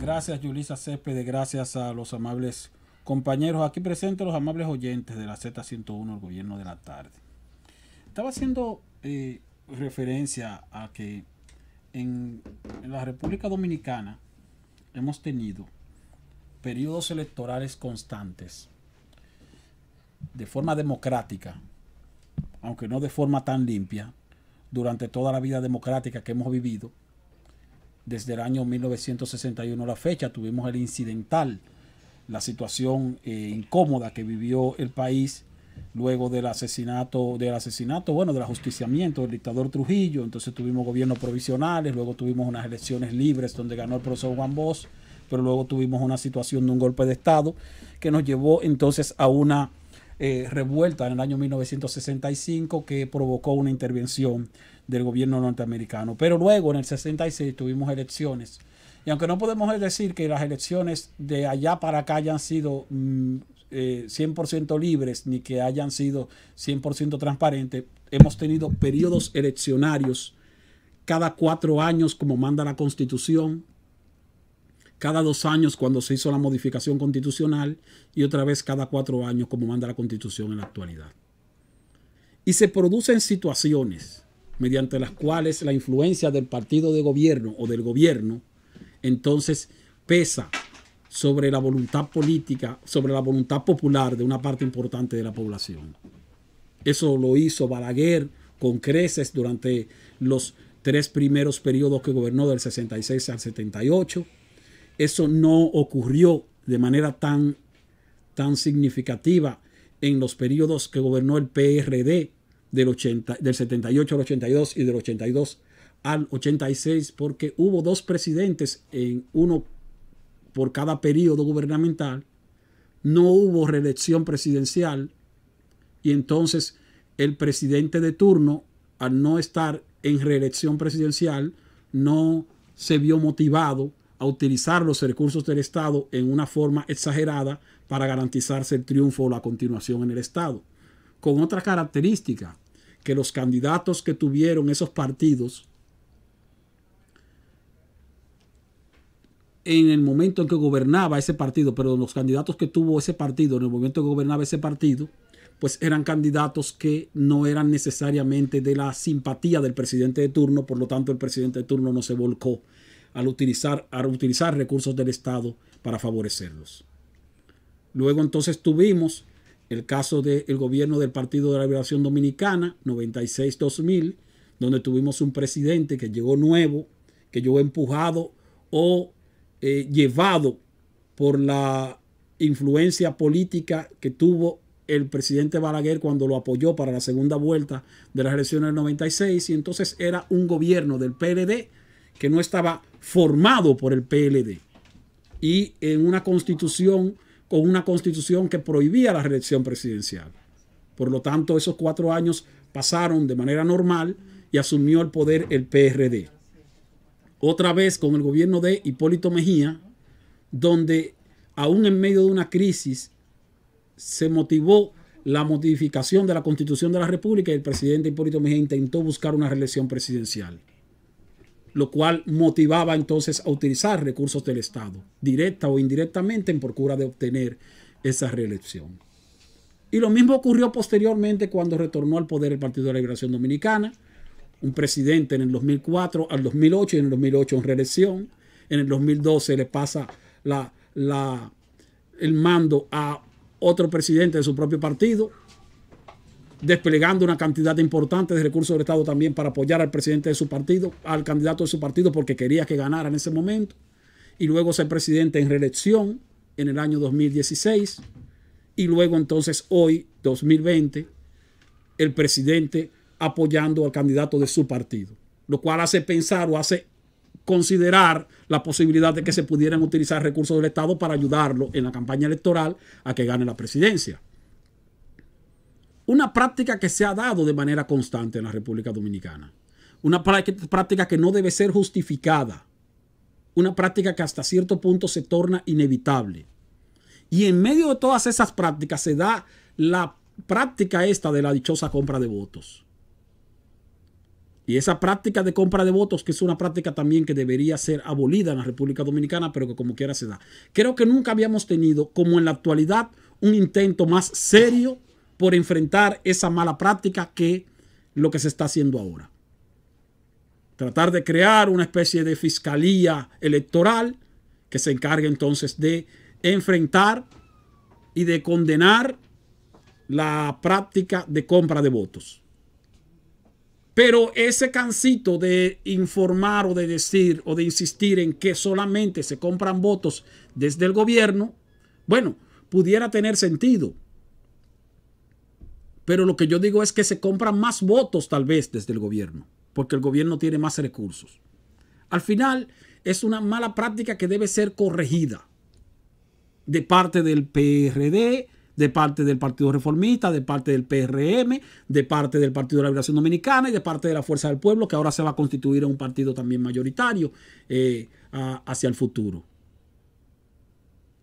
Gracias, Yulisa Céspedes. Gracias a los amables compañeros aquí presentes, los amables oyentes de la Z101, el gobierno de la tarde. Estaba haciendo referencia a que en la República Dominicana hemos tenido periodos electorales constantes de forma democrática, aunque no de forma tan limpia, durante toda la vida democrática que hemos vivido. Desde el año 1961 a la fecha tuvimos el incidental, la situación incómoda que vivió el país luego del asesinato, del ajusticiamiento del dictador Trujillo. Entonces tuvimos gobiernos provisionales, luego tuvimos unas elecciones libres donde ganó el profesor Juan Bosch, pero luego tuvimos una situación de un golpe de Estado que nos llevó entonces a una revuelta en el año 1965 que provocó una intervención del gobierno norteamericano. Pero luego en el 66 tuvimos elecciones. Y aunque no podemos decir que las elecciones de allá para acá hayan sido 100% libres ni que hayan sido 100% transparentes, hemos tenido periodos eleccionarios cada 4 años como manda la Constitución, cada 2 años cuando se hizo la modificación constitucional y otra vez cada 4 años como manda la Constitución en la actualidad. Y se producen situaciones mediante las cuales la influencia del partido de gobierno o del gobierno entonces pesa sobre la voluntad política, sobre la voluntad popular de una parte importante de la población. Eso lo hizo Balaguer con creces durante los 3 primeros periodos que gobernó del 66 al 78. Eso no ocurrió de manera tan significativa en los periodos que gobernó el PRD del 78 al 82 y del 82 al 86, porque hubo 2 presidentes, uno por cada periodo gubernamental, no hubo reelección presidencial y entonces el presidente de turno, al no estar en reelección presidencial, no se vio motivado a utilizar los recursos del Estado en una forma exagerada para garantizarse el triunfo o la continuación en el Estado. Con otra característica, que los candidatos que tuvieron esos partidos en el momento en que gobernaba ese partido, pero los candidatos que tuvo ese partido en el momento en que gobernaba ese partido, pues eran candidatos que no eran necesariamente de la simpatía del presidente de turno, por lo tanto el presidente de turno no se volcó al utilizar recursos del Estado para favorecerlos. Luego entonces tuvimos el caso del gobierno del Partido de la Liberación Dominicana, 96-2000, donde tuvimos un presidente que llegó nuevo, que llegó empujado o llevado por la influencia política que tuvo el presidente Balaguer cuando lo apoyó para la segunda vuelta de las elecciones del 96, y entonces era un gobierno del PLD que no estaba formado por el PLD y en una constitución, con una constitución que prohibía la reelección presidencial. Por lo tanto, esos 4 años pasaron de manera normal y asumió el poder el PRD. Otra vez con el gobierno de Hipólito Mejía, donde aún en medio de una crisis se motivó la modificación de la Constitución de la República y el presidente Hipólito Mejía intentó buscar una reelección presidencial, lo cual motivaba entonces a utilizar recursos del Estado, directa o indirectamente, en procura de obtener esa reelección. Y lo mismo ocurrió posteriormente cuando retornó al poder el Partido de la Liberación Dominicana, un presidente en el 2004 al 2008 y en el 2008 en reelección. En el 2012 le pasa el mando a otro presidente de su propio partido, desplegando una cantidad importante de recursos del Estado también para apoyar al presidente de su partido, al candidato de su partido, porque quería que ganara en ese momento. Y luego ser presidente en reelección en el año 2016. Y luego entonces hoy, 2020, el presidente apoyando al candidato de su partido, lo cual hace pensar o hace considerar la posibilidad de que se pudieran utilizar recursos del Estado para ayudarlo en la campaña electoral a que gane la presidencia. Una práctica que se ha dado de manera constante en la República Dominicana. Una práctica que no debe ser justificada. Una práctica que hasta cierto punto se torna inevitable. Y en medio de todas esas prácticas se da la práctica esta de la dichosa compra de votos. Y esa práctica de compra de votos, que es una práctica también que debería ser abolida en la República Dominicana, pero que como quiera se da. Creo que nunca habíamos tenido, como en la actualidad, un intento más serio por enfrentar esa mala práctica que lo que se está haciendo ahora. Tratar de crear una especie de fiscalía electoral que se encargue entonces de enfrentar y de condenar la práctica de compra de votos. Pero ese cansito de informar o de decir o de insistir en que solamente se compran votos desde el gobierno, bueno, pudiera tener sentido. Pero lo que yo digo es que se compran más votos tal vez desde el gobierno, porque el gobierno tiene más recursos. Al final es una mala práctica que debe ser corregida de parte del PRD, de parte del Partido Reformista, de parte del PRM, de parte del Partido de la Liberación Dominicana y de parte de la Fuerza del Pueblo, que ahora se va a constituir en un partido también mayoritario hacia el futuro.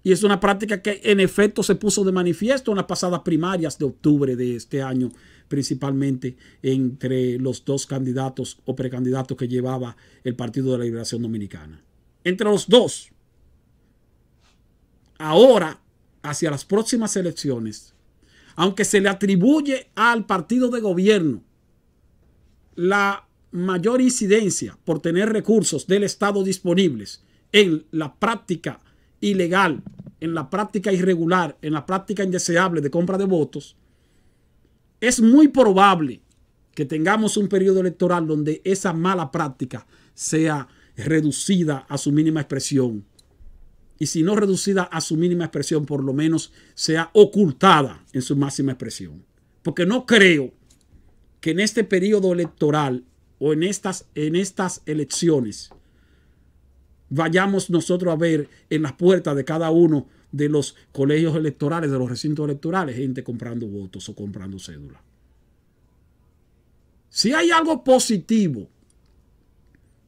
Y es una práctica que en efecto se puso de manifiesto en las pasadas primarias de octubre de este año, principalmente entre los dos candidatos o precandidatos que llevaba el Partido de la Liberación Dominicana. Entre los dos. Ahora, hacia las próximas elecciones, aunque se le atribuye al partido de gobierno la mayor incidencia por tener recursos del Estado disponibles en la práctica ilegal, en la práctica irregular, en la práctica indeseable de compra de votos, es muy probable que tengamos un periodo electoral donde esa mala práctica sea reducida a su mínima expresión. Y si no reducida a su mínima expresión, por lo menos sea ocultada en su máxima expresión. Porque no creo que en este periodo electoral o en estas elecciones vayamos nosotros a ver en las puertas de cada uno de los colegios electorales, de los recintos electorales, gente comprando votos o comprando cédulas. Si hay algo positivo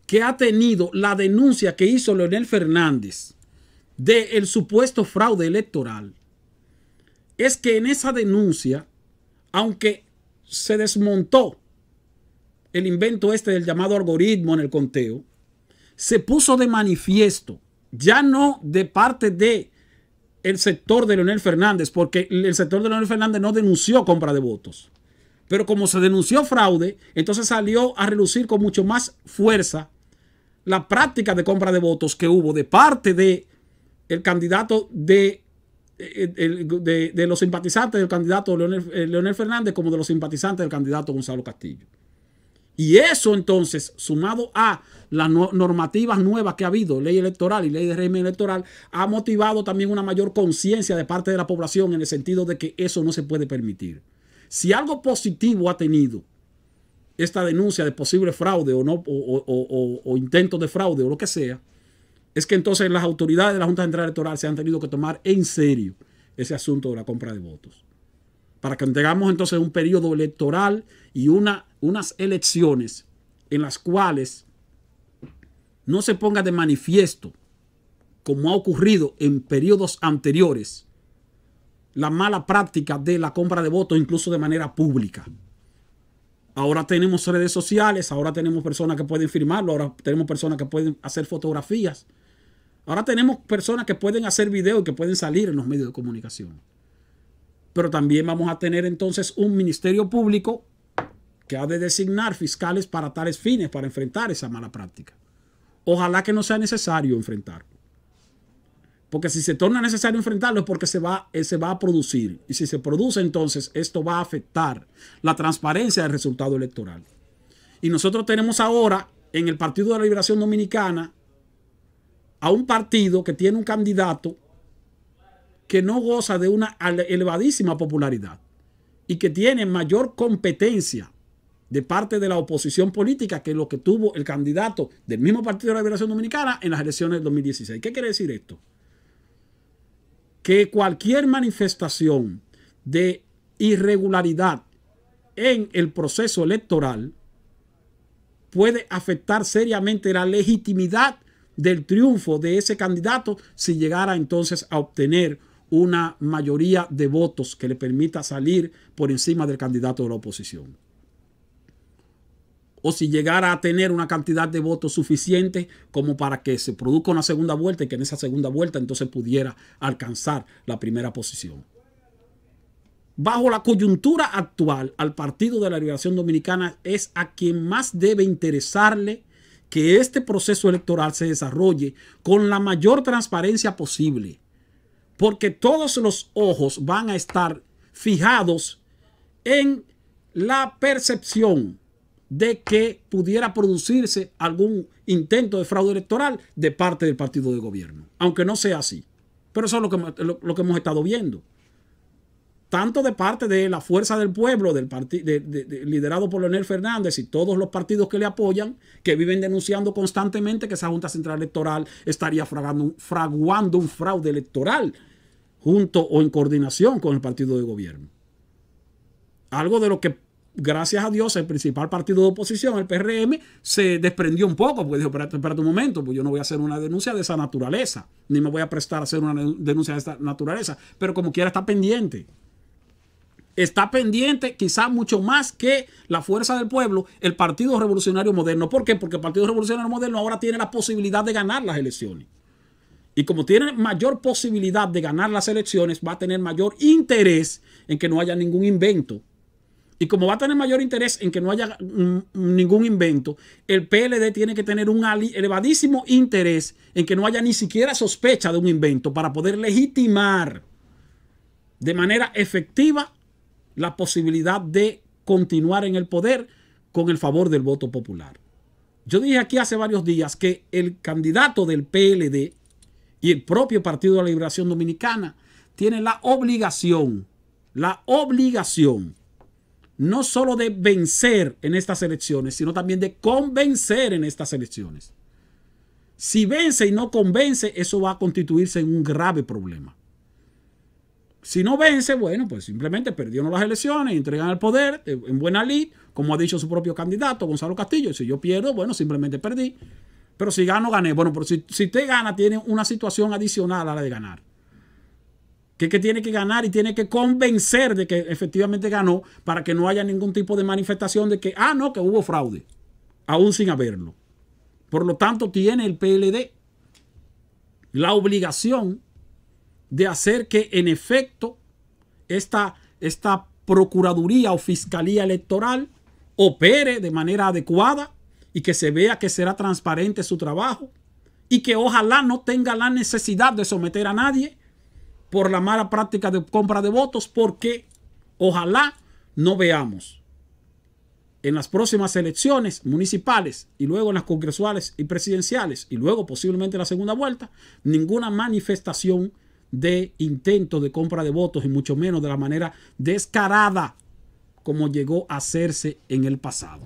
que ha tenido la denuncia que hizo Leonel Fernández del supuesto fraude electoral, es que en esa denuncia, aunque se desmontó el invento del llamado algoritmo en el conteo, se puso de manifiesto, ya no de parte de el sector de Leonel Fernández, porque el sector de Leonel Fernández no denunció compra de votos, pero como se denunció fraude, entonces salió a relucir con mucho más fuerza la práctica de compra de votos que hubo de parte de el candidato de los simpatizantes del candidato Leonel Fernández, como de los simpatizantes del candidato Gonzalo Castillo. Y eso entonces, sumado a las normativas nuevas que ha habido, ley electoral y ley de régimen electoral, ha motivado también una mayor conciencia de parte de la población en el sentido de que eso no se puede permitir. Si algo positivo ha tenido esta denuncia de posible fraude o no o intento de fraude o lo que sea, es que entonces las autoridades de la Junta Central Electoral se han tenido que tomar en serio ese asunto de la compra de votos. Para que tengamos entonces un periodo electoral y unas elecciones en las cuales no se ponga de manifiesto, como ha ocurrido en periodos anteriores, la mala práctica de la compra de votos, incluso de manera pública. Ahora tenemos redes sociales, ahora tenemos personas que pueden firmarlo, ahora tenemos personas que pueden hacer fotografías. Ahora tenemos personas que pueden hacer videos y que pueden salir en los medios de comunicación. Pero también vamos a tener entonces un ministerio público que ha de designar fiscales para tales fines, para enfrentar esa mala práctica. Ojalá que no sea necesario enfrentarlo. Porque si se torna necesario enfrentarlo es porque se va a producir. Y si se produce, entonces esto va a afectar la transparencia del resultado electoral. Y nosotros tenemos ahora en el Partido de la Liberación Dominicana a un partido que tiene un candidato que no goza de una elevadísima popularidad y que tiene mayor competencia de parte de la oposición política que lo que tuvo el candidato del mismo Partido de la Liberación Dominicana en las elecciones del 2016. ¿Qué quiere decir esto? Que cualquier manifestación de irregularidad en el proceso electoral puede afectar seriamente la legitimidad del triunfo de ese candidato si llegara entonces a obtener una mayoría de votos que le permita salir por encima del candidato de la oposición. o si llegara a tener una cantidad de votos suficiente como para que se produzca una segunda vuelta y que en esa segunda vuelta entonces pudiera alcanzar la primera posición. Bajo la coyuntura actual, al Partido de la Liberación Dominicana es a quien más debe interesarle que este proceso electoral se desarrolle con la mayor transparencia posible, porque todos los ojos van a estar fijados en la percepción de que pudiera producirse algún intento de fraude electoral de parte del partido de gobierno, aunque no sea así. Pero eso es lo que hemos estado viendo. Tanto de parte de la Fuerza del Pueblo, del liderado por Leonel Fernández y todos los partidos que le apoyan, que viven denunciando constantemente que esa Junta Central Electoral estaría fraguando un fraude electoral junto o en coordinación con el partido de gobierno. Algo de lo que, gracias a Dios, el principal partido de oposición, el PRM, se desprendió un poco, porque dijo, espérate un momento, pues yo no voy a hacer una denuncia de esa naturaleza, ni me voy a prestar a hacer una denuncia de esta naturaleza, pero como quiera está pendiente. Está pendiente quizás mucho más que la Fuerza del Pueblo, el Partido Revolucionario Moderno. ¿Por qué? Porque el Partido Revolucionario Moderno ahora tiene la posibilidad de ganar las elecciones. Y como tiene mayor posibilidad de ganar las elecciones, va a tener mayor interés en que no haya ningún invento. Y como va a tener mayor interés en que no haya ningún invento, el PLD tiene que tener un elevadísimo interés en que no haya ni siquiera sospecha de un invento para poder legitimar de manera efectiva la posibilidad de continuar en el poder con el favor del voto popular. Yo dije aquí hace varios días que el candidato del PLD y el propio Partido de la Liberación Dominicana tiene la obligación no solo de vencer en estas elecciones, sino también de convencer en estas elecciones. Si vence y no convence, eso va a constituirse en un grave problema. Si no vence, bueno, pues simplemente perdieron las elecciones, entregan el poder en buena lid, como ha dicho su propio candidato, Gonzalo Castillo. Si yo pierdo, bueno, simplemente perdí. Pero si gano, gané. Bueno, pero si usted gana, tiene una situación adicional a la de ganar. Que tiene que ganar y tiene que convencer de que efectivamente ganó para que no haya ningún tipo de manifestación de que, no, que hubo fraude, aún sin haberlo. Por lo tanto, tiene el PLD la obligación de hacer que en efecto esta Procuraduría o Fiscalía Electoral opere de manera adecuada y que se vea que será transparente su trabajo y que ojalá no tenga la necesidad de someter a nadie por la mala práctica de compra de votos, porque ojalá no veamos en las próximas elecciones municipales y luego en las congresuales y presidenciales y luego posiblemente en la segunda vuelta ninguna manifestación de intento de compra de votos y mucho menos de la manera descarada como llegó a hacerse en el pasado.